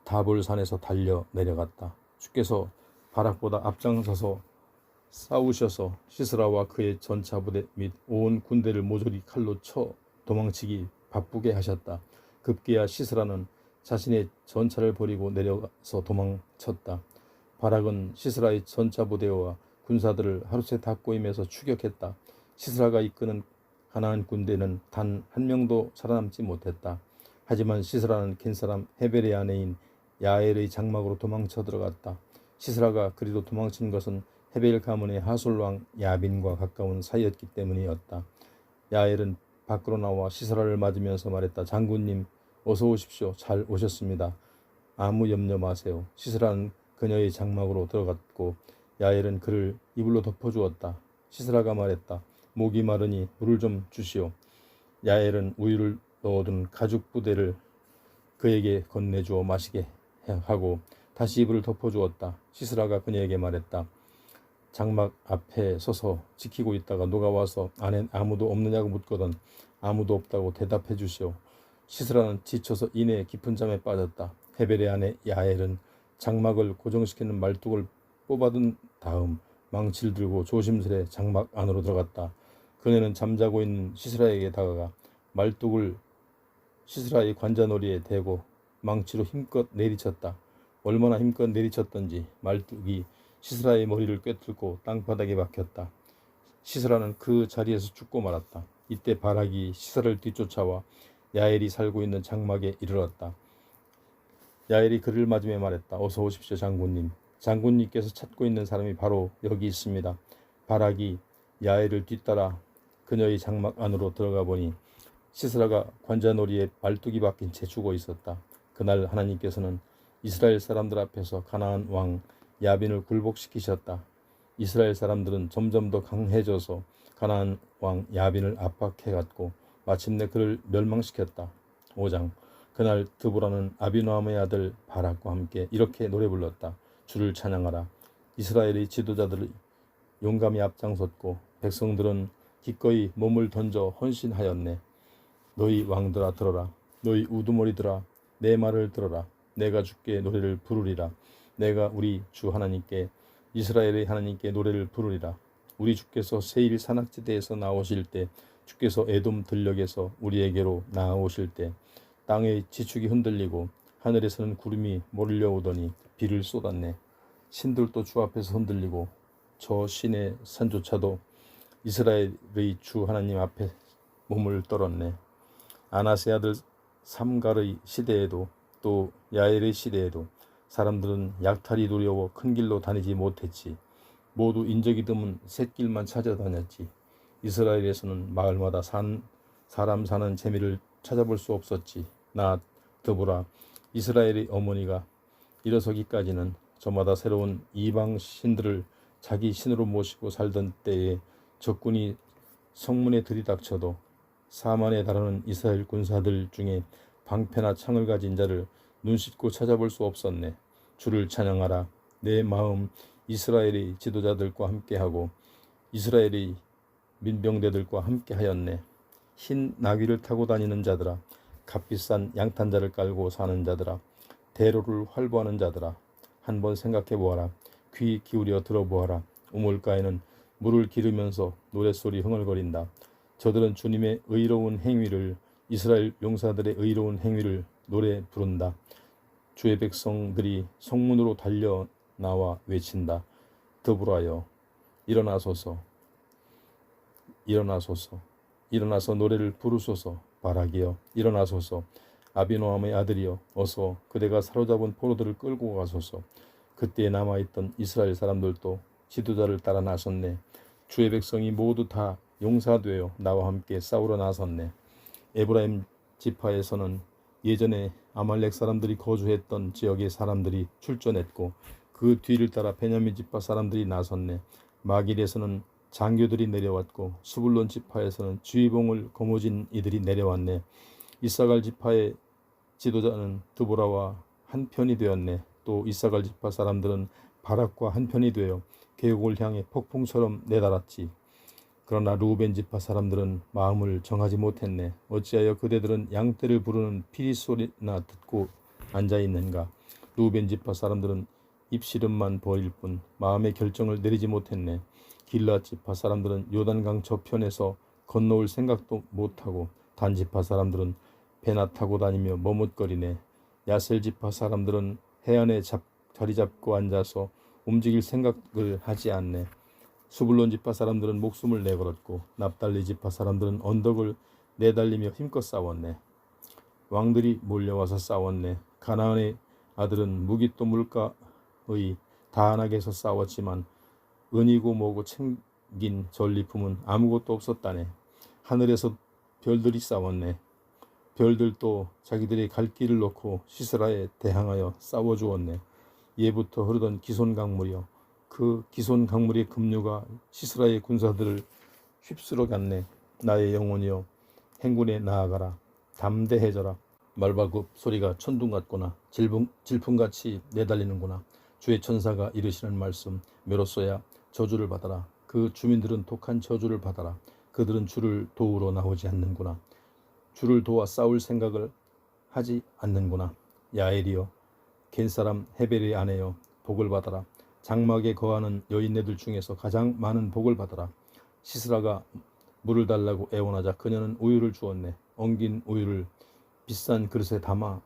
다볼산에서 달려 내려갔다. 주께서 바락보다 앞장서서 싸우셔서 시스라와 그의 전차부대 및 온 군대를 모조리 칼로 쳐 도망치기 바쁘게 하셨다. 급기야 시스라는 자신의 전차를 버리고 내려가서 도망쳤다. 바락은 시스라의 전차 부대와 군사들을 하루새 닭고임에서 추격했다. 시스라가 이끄는 가나안 군대는 단 한 명도 살아남지 못했다. 하지만 시스라는 겐사람 헤벨의 아내인 야엘의 장막으로 도망쳐 들어갔다. 시스라가 그리도 도망친 것은 헤벨 가문의 하솔왕 야빈과 가까운 사이였기 때문이었다. 야엘은 밖으로 나와 시스라를 맞으면서 말했다. 장군님, 어서 오십시오. 잘 오셨습니다. 아무 염려 마세요. 시스라는 그녀의 장막으로 들어갔고 야엘은 그를 이불로 덮어주었다. 시스라가 말했다. 목이 마르니 물을 좀 주시오. 야엘은 우유를 넣어둔 가죽 부대를 그에게 건네주어 마시게 하고 다시 이불을 덮어주었다. 시스라가 그녀에게 말했다. 장막 앞에 서서 지키고 있다가 누가 와서 안에 아무도 없느냐고 묻거든 아무도 없다고 대답해 주시오. 시스라는 지쳐서 이내 깊은 잠에 빠졌다. 헤벨의 아내 야엘은 장막을 고정시키는 말뚝을 뽑아둔 다음 망치를 들고 조심스레 장막 안으로 들어갔다. 그녀는 잠자고 있는 시스라에게 다가가 말뚝을 시스라의 관자놀이에 대고 망치로 힘껏 내리쳤다. 얼마나 힘껏 내리쳤던지 말뚝이 시스라의 머리를 꿰뚫고 땅바닥에 박혔다. 시스라는 그 자리에서 죽고 말았다. 이때 바락이 시스라를 뒤쫓아와 야엘이 살고 있는 장막에 이르렀다. 야엘이 그를 맞으며 말했다. 어서 오십시오 장군님. 장군님께서 찾고 있는 사람이 바로 여기 있습니다. 바락이 야엘을 뒤따라 그녀의 장막 안으로 들어가 보니 시스라가 관자놀이에 말뚝이 박힌 채 죽어 있었다. 그날 하나님께서는 이스라엘 사람들 앞에서 가나안 왕 야빈을 굴복시키셨다. 이스라엘 사람들은 점점 더 강해져서 가나안 왕 야빈을 압박해갔고 마침내 그를 멸망시켰다. 5장. 그날 드보라는 아비노함의 아들 바락과 함께 이렇게 노래 불렀다. 주를 찬양하라. 이스라엘의 지도자들이 용감히 앞장섰고 백성들은 기꺼이 몸을 던져 헌신하였네. 너희 왕들아 들어라. 너희 우두머리들아 내 말을 들어라. 내가 주께 노래를 부르리라. 내가 우리 주 하나님께 이스라엘의 하나님께 노래를 부르리라. 우리 주께서 세일 산악지대에서 나오실 때 주께서 에돔 들녘에서 우리에게로 나아오실 때 땅의 지축이 흔들리고 하늘에서는 구름이 몰려오더니 비를 쏟았네. 신들도 주 앞에서 흔들리고 저 신의 산조차도 이스라엘의 주 하나님 앞에 몸을 떨었네. 아나세 아들 삼갈의 시대에도 또 야엘의 시대에도 사람들은 약탈이 두려워 큰 길로 다니지 못했지. 모두 인적이 드문 샛길만 찾아다녔지. 이스라엘에서는 마을마다 사람 사는 재미를 찾아볼 수 없었지. 나 드보라 이스라엘의 어머니가 일어서기까지는 저마다 새로운 이방 신들을 자기 신으로 모시고 살던 때에 적군이 성문에 들이닥쳐도 4만에 달하는 이스라엘 군사들 중에 방패나 창을 가진 자를 눈씻고 찾아볼 수 없었네. 주를 찬양하라. 내 마음 이스라엘의 지도자들과 함께하고 이스라엘의 민병대들과 함께하였네. 흰 나귀를 타고 다니는 자들아, 값비싼 양탄자를 깔고 사는 자들아, 대로를 활보하는 자들아, 한번 생각해 보아라. 귀 기울여 들어보아라. 우물가에는 물을 기르면서 노랫소리 흥얼거린다. 저들은 주님의 의로운 행위를, 이스라엘 용사들의 의로운 행위를 노래 부른다. 주의 백성들이 성문으로 달려 나와 외친다. 드보라여 일어나소서, 일어나소서, 일어나서 노래를 부르소서. 바락이여 일어나소서. 아비노함의 아들이여 어서 그대가 사로잡은 포로들을 끌고 가소서. 그때 남아있던 이스라엘 사람들도 지도자를 따라 나섰네. 주의 백성이 모두 다 용사되어 나와 함께 싸우러 나섰네. 에브라임 지파에서는 예전에 아말렉 사람들이 거주했던 지역의 사람들이 출전했고 그 뒤를 따라 베냐민 지파 사람들이 나섰네. 마길에서는 장교들이 내려왔고 스불론 지파에서는 지휘봉을 거머쥔 이들이 내려왔네. 이사갈 지파의 지도자는 드보라와 한편이 되었네. 또 이사갈 지파 사람들은 바락과 한편이 되어 계곡을 향해 폭풍처럼 내달았지. 그러나 루벤 지파 사람들은 마음을 정하지 못했네. 어찌하여 그대들은 양떼를 부르는 피리 소리나 듣고 앉아있는가. 루벤 지파 사람들은 입씨름만 벌일 뿐 마음의 결정을 내리지 못했네. 길앗 지파 사람들은 요단강 저편에서 건너올 생각도 못하고 단 지파 사람들은 배나 타고 다니며 머뭇거리네. 야셀 지파 사람들은 해안에 자리 잡고 앉아서 움직일 생각을 하지 않네. 수불론 지파 사람들은 목숨을 내걸었고 납달리 지파 사람들은 언덕을 내달리며 힘껏 싸웠네. 왕들이 몰려와서 싸웠네. 가나안의 아들은 무기 또 물가의 다한악에서 싸웠지만 은이고 뭐고 챙긴 전리품은 아무것도 없었다네. 하늘에서 별들이 싸웠네. 별들도 자기들의 갈 길을 놓고 시스라에 대항하여 싸워주었네. 예부터 흐르던 기손 강물이여, 그 기손 강물의 급류가 시스라의 군사들을 휩쓸어 갔네. 나의 영혼이여, 행군에 나아가라. 담대해져라. 말발굽 소리가 천둥 같구나. 질풍같이 내달리는구나. 주의 천사가 이르시는 말씀, 메로소야, 저주를 받아라. 그 주민들은 독한 저주를 받아라. 그들은 주를 도우러 나오지 않는구나. 주를 도와 싸울 생각을 하지 않는구나. 야엘이여, 겐사람 헤벨의 아내여, 복을 받아라. 장막에 거하는 여인네들 중에서 가장 많은 복을 받아라. 시스라가 물을 달라고 애원하자 그녀는 우유를 주었네. 엉긴 우유를 비싼 그릇에 담아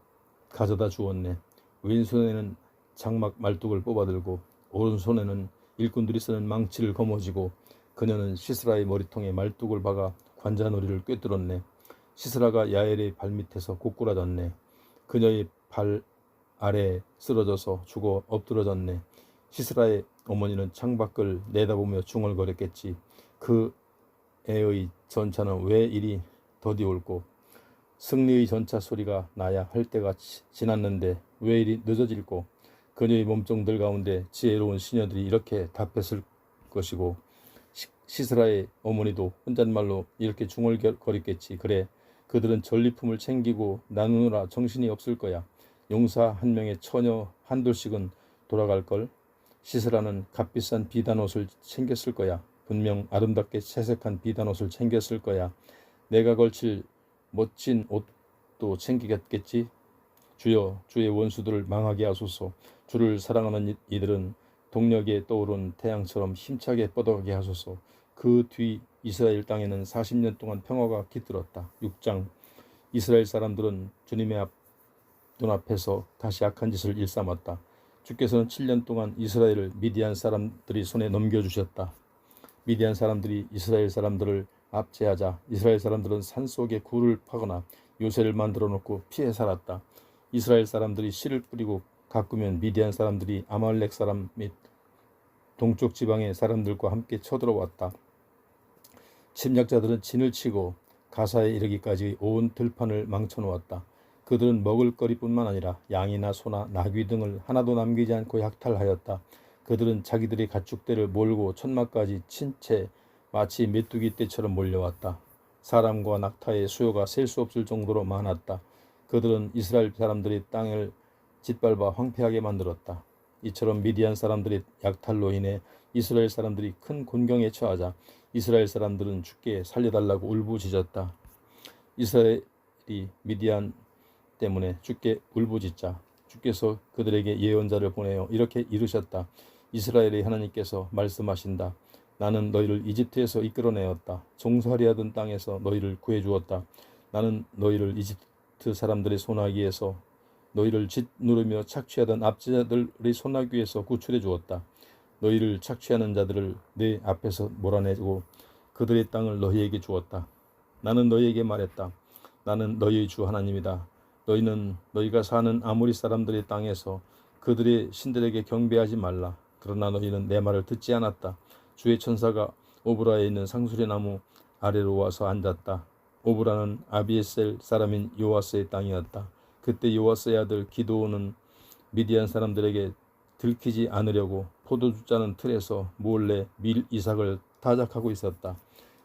가져다 주었네. 왼손에는 장막 말뚝을 뽑아들고 오른손에는 일꾼들이 쓰는 망치를 거머쥐고 그녀는 시스라의 머리통에 말뚝을 박아 관자놀이를 꿰뚫었네. 시스라가 야엘의 발밑에서 고꾸라졌네. 그녀의 발 아래에 쓰러져서 죽어 엎드러졌네. 시스라의 어머니는 창밖을 내다보며 중얼거렸겠지. 그 애의 전차는 왜 이리 더디올고 승리의 전차 소리가 나야 할 때가 지났는데 왜 이리 늦어질고. 그녀의 몸종들 가운데 지혜로운 시녀들이 이렇게 답했을 것이고 시스라의 어머니도 혼잣말로 이렇게 중얼거렸겠지. 그래, 그들은 전리품을 챙기고 나누느라 정신이 없을 거야. 용사 한 명에 처녀 한둘씩은 돌아갈걸. 시스라는 값비싼 비단옷을 챙겼을 거야. 분명 아름답게 채색한 비단옷을 챙겼을 거야. 내가 걸칠 멋진 옷도 챙기겠겠지. 주여, 주의 원수들을 망하게 하소서. 주를 사랑하는 이들은 동력에 떠오른 태양처럼 힘차게 뻗어가게 하소서. 그 뒤 이스라엘 땅에는 40년 동안 평화가 깃들었다. 6장. 이스라엘 사람들은 주님의 눈앞에서 다시 악한 짓을 일삼았다. 주께서는 7년 동안 이스라엘을 미디안 사람들이 손에 넘겨주셨다. 미디안 사람들이 이스라엘 사람들을 압제하자 이스라엘 사람들은 산속에 굴을 파거나 요새를 만들어 놓고 피해 살았다. 이스라엘 사람들이 씨를 뿌리고 가꾸면 미디안 사람들이 아말렉 사람 및 동쪽 지방의 사람들과 함께 쳐들어왔다. 침략자들은 진을 치고 가사에 이르기까지 온 들판을 망쳐놓았다. 그들은 먹을거리뿐만 아니라 양이나 소나 나귀 등을 하나도 남기지 않고 약탈하였다. 그들은 자기들의 가축대를 몰고 천막까지 친 채 마치 메뚜기 떼처럼 몰려왔다. 사람과 낙타의 수요가 셀 수 없을 정도로 많았다. 그들은 이스라엘 사람들이 땅을 짓밟아 황폐하게 만들었다. 이처럼 미디안 사람들의 약탈로 인해 이스라엘 사람들이 큰 곤경에 처하자 이스라엘 사람들은 주께 살려달라고 울부짖었다. 이스라엘이 미디안 때문에 주께 울부짖자 주께서 그들에게 예언자를 보내어 이렇게 이르셨다. 이스라엘의 하나님께서 말씀하신다. 나는 너희를 이집트에서 이끌어내었다. 종살이 하던 땅에서 너희를 구해주었다. 나는 너희를 이집트 사람들의 손아귀에서 너희를 짓누르며 착취하던 압제자들의 손아귀에서 구출해 주었다. 너희를 착취하는 자들을 내 앞에서 몰아내고 그들의 땅을 너희에게 주었다. 나는 너희에게 말했다. 나는 너희의 주 하나님이다. 너희는 너희가 사는 아모리 사람들의 땅에서 그들의 신들에게 경배하지 말라. 그러나 너희는 내 말을 듣지 않았다. 주의 천사가 오브라에 있는 상수리 나무 아래로 와서 앉았다. 오브라는 아비에셀 사람인 요아스의 땅이었다. 그때 요아스의 아들 기드온은 미디안 사람들에게 들키지 않으려고 포도주 짜는 틀에서 몰래 밀 이삭을 타작하고 있었다.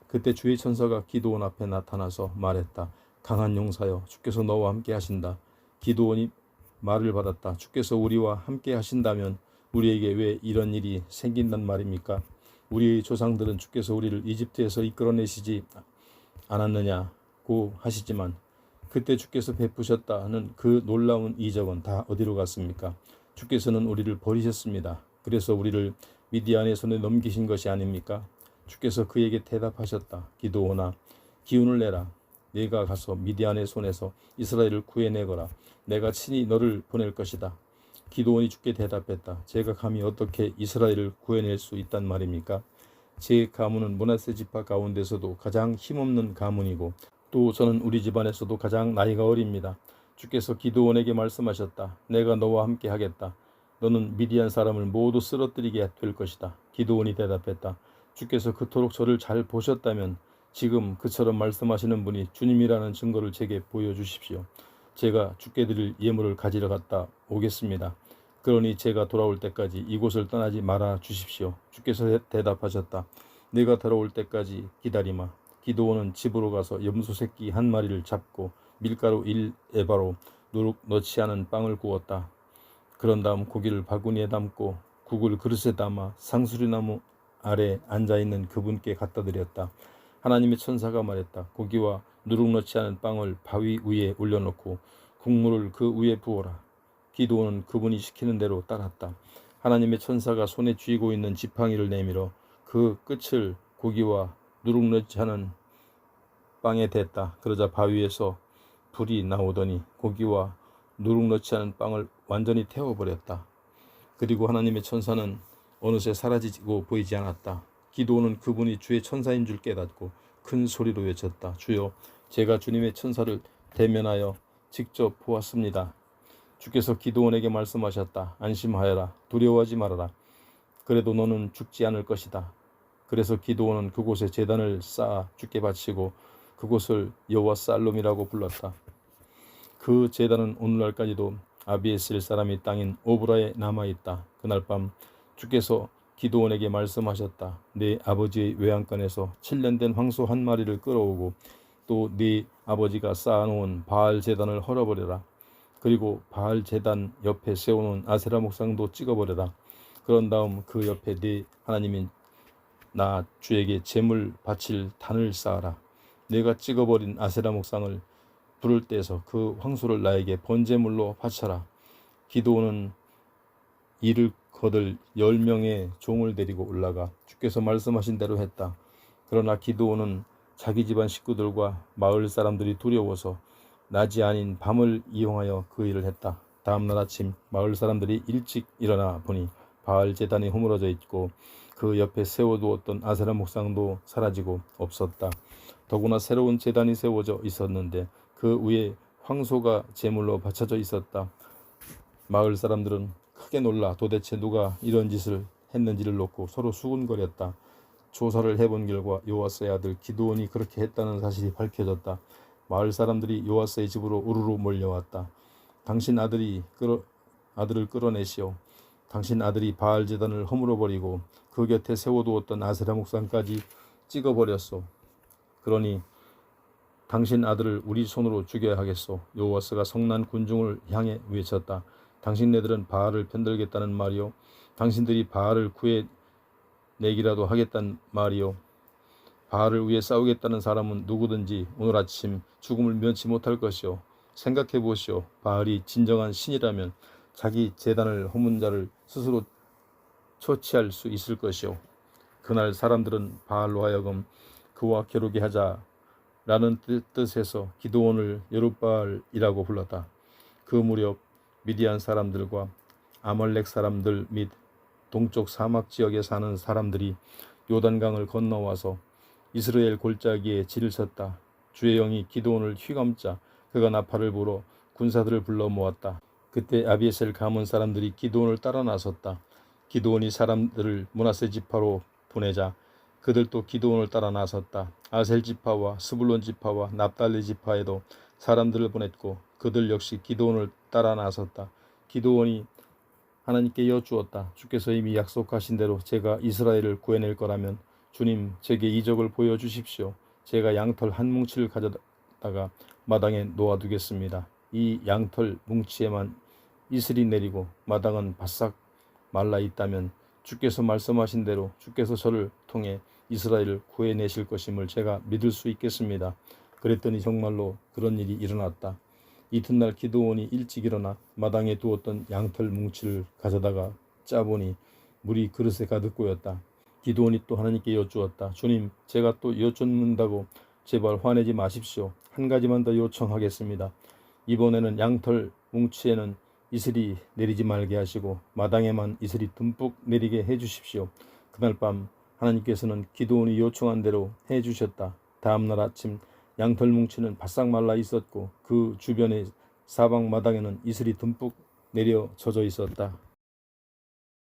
그때 주의 천사가 기드온 앞에 나타나서 말했다. 강한 용사여, 주께서 너와 함께 하신다. 기드온이 말을 받았다. 주께서 우리와 함께 하신다면 우리에게 왜 이런 일이 생긴단 말입니까? 우리의 조상들은 주께서 우리를 이집트에서 이끌어내시지 않았느냐고 하시지만 그때 주께서 베푸셨다는 그 놀라운 이적은 다 어디로 갔습니까? 주께서는 우리를 버리셨습니다. 그래서 우리를 미디안의 손에 넘기신 것이 아닙니까? 주께서 그에게 대답하셨다. 기드온아, 기운을 내라. 네가 가서 미디안의 손에서 이스라엘을 구해내거라. 내가 친히 너를 보낼 것이다. 기드온이 주께 대답했다. 제가 감히 어떻게 이스라엘을 구해낼 수 있단 말입니까? 제 가문은 므낫세 지파 가운데서도 가장 힘없는 가문이고 또 저는 우리 집안에서도 가장 나이가 어립니다. 주께서 기드온에게 말씀하셨다. 내가 너와 함께 하겠다. 너는 미디안 사람을 모두 쓰러뜨리게 될 것이다. 기드온이 대답했다. 주께서 그토록 저를 잘 보셨다면 지금 그처럼 말씀하시는 분이 주님이라는 증거를 제게 보여주십시오. 제가 주께 드릴 예물을 가지러 갔다 오겠습니다. 그러니 제가 돌아올 때까지 이곳을 떠나지 말아 주십시오. 주께서 대답하셨다. 내가 돌아올 때까지 기다리마. 기드온은 집으로 가서 염소 새끼 한 마리를 잡고 밀가루 1에바로 누룩 넣지 않은 빵을 구웠다. 그런 다음 고기를 바구니에 담고 국을 그릇에 담아 상수리나무 아래 앉아있는 그분께 갖다 드렸다. 하나님의 천사가 말했다. 고기와 누룩 넣지 않은 빵을 바위 위에 올려놓고 국물을 그 위에 부어라. 기드온은 그분이 시키는 대로 따랐다. 하나님의 천사가 손에 쥐고 있는 지팡이를 내밀어 그 끝을 고기와 누룩 넣지 않은 빵에 댔다. 그러자 바위에서 불이 나오더니 고기와 누룩 넣지 않은 빵을 완전히 태워버렸다. 그리고 하나님의 천사는 어느새 사라지고 보이지 않았다. 기드온은 그분이 주의 천사인 줄 깨닫고 큰 소리로 외쳤다. 주여, 제가 주님의 천사를 대면하여 직접 보았습니다. 주께서 기드온에게 말씀하셨다. 안심하여라. 두려워하지 말아라. 그래도 너는 죽지 않을 것이다. 그래서 기드온은 그곳에 제단을 쌓아 주께 바치고 그곳을 여호와 살롬이라고 불렀다. 그 제단은 오늘날까지도 아비에셀 사람이 땅인 오브라에 남아있다. 그날 밤 주께서 기드온에게 말씀하셨다. 네 아버지의 외양간에서 7년 된 황소 한 마리를 끌어오고 또 네 아버지가 쌓아놓은 바알 제단을 헐어버려라. 그리고 바알 제단 옆에 세워놓은 아세라 목상도 찍어버려라. 그런 다음 그 옆에 네 하나님인 나 주에게 제물 바칠 단을 쌓아라. 내가 찍어버린 아세라 목상을 불을 떼서 그 황소를 나에게 번제물로 바쳐라. 기드온은 이를 거들 10명의 종을 데리고 올라가 주께서 말씀하신 대로 했다. 그러나 기드온은 자기 집안 식구들과 마을 사람들이 두려워서 낮이 아닌 밤을 이용하여 그 일을 했다. 다음날 아침 마을 사람들이 일찍 일어나 보니 바알 제단이 허물어져 있고 그 옆에 세워두었던 아세라 목상도 사라지고 없었다. 더구나 새로운 제단이 세워져 있었는데 그 위에 황소가 제물로 바쳐져 있었다. 마을 사람들은 크게 놀라 도대체 누가 이런 짓을 했는지를 놓고 서로 수군거렸다. 조사를 해본 결과 요아스의 아들 기드온이 그렇게 했다는 사실이 밝혀졌다. 마을 사람들이 요아스의 집으로 우르르 몰려왔다. 당신 아들을 끌어내시오. 당신 아들이 바알 제단을 허물어버리고 그 곁에 세워두었던 아세라 목상까지 찍어버렸소. 그러니 당신 아들을 우리 손으로 죽여야 하겠소. 요아스가 성난 군중을 향해 외쳤다. 당신네들은 바알을 편들겠다는 말이요. 당신들이 바알을 구해내기라도 하겠단 말이요. 바알을 위해 싸우겠다는 사람은 누구든지 오늘 아침 죽음을 면치 못할 것이요. 생각해 보시오. 바알이 진정한 신이라면 자기 제단을 허문 자를 스스로 처치할 수 있을 것이요. 그날 사람들은 바알로 하여금 그와 겨루게 하자라는 뜻에서 기드온을 여룻바알이라고 불렀다. 그 무렵 미디안 사람들과 아말렉 사람들 및 동쪽 사막 지역에 사는 사람들이 요단강을 건너와서 이스라엘 골짜기에 질을 섰다. 주의 영이 기드온을 휘감자 그가 나팔을 불어 군사들을 불러 모았다. 그때 아비에셀 가문 사람들이 기드온을 따라 나섰다. 기드온이 사람들을 므낫세 지파로 보내자 그들도 기드온을 따라 나섰다. 아셀 지파와 스불론 지파와 납달리 지파에도 사람들을 보냈고 그들 역시 기드온을 따라 나섰다. 기드온이 하나님께 여쭈었다. 주께서 이미 약속하신 대로 제가 이스라엘을 구해낼 거라면 주님 제게 이적을 보여주십시오. 제가 양털 한 뭉치를 가져다가 마당에 놓아두겠습니다. 이 양털 뭉치에만 이슬이 내리고 마당은 바싹 말라 있다면 주께서 말씀하신 대로 주께서 저를 통해 이스라엘을 구해내실 것임을 제가 믿을 수 있겠습니다. 그랬더니 정말로 그런 일이 일어났다. 이튿날 기드온이 일찍 일어나 마당에 두었던 양털 뭉치를 가져다가 짜보니 물이 그릇에 가득 고였다. 기드온이 또 하나님께 여쭈었다. 주님, 제가 또 여쭙는다고 제발 화내지 마십시오. 한 가지만 더 요청하겠습니다. 이번에는 양털 뭉치에는 이슬이 내리지 말게 하시고 마당에만 이슬이 듬뿍 내리게 해주십시오. 그날 밤 하나님께서는 기드온이 요청한 대로 해주셨다. 다음날 아침 양털 뭉치는 바싹 말라 있었고 그 주변의 사방 마당에는 이슬이 듬뿍 내려 젖어 있었다.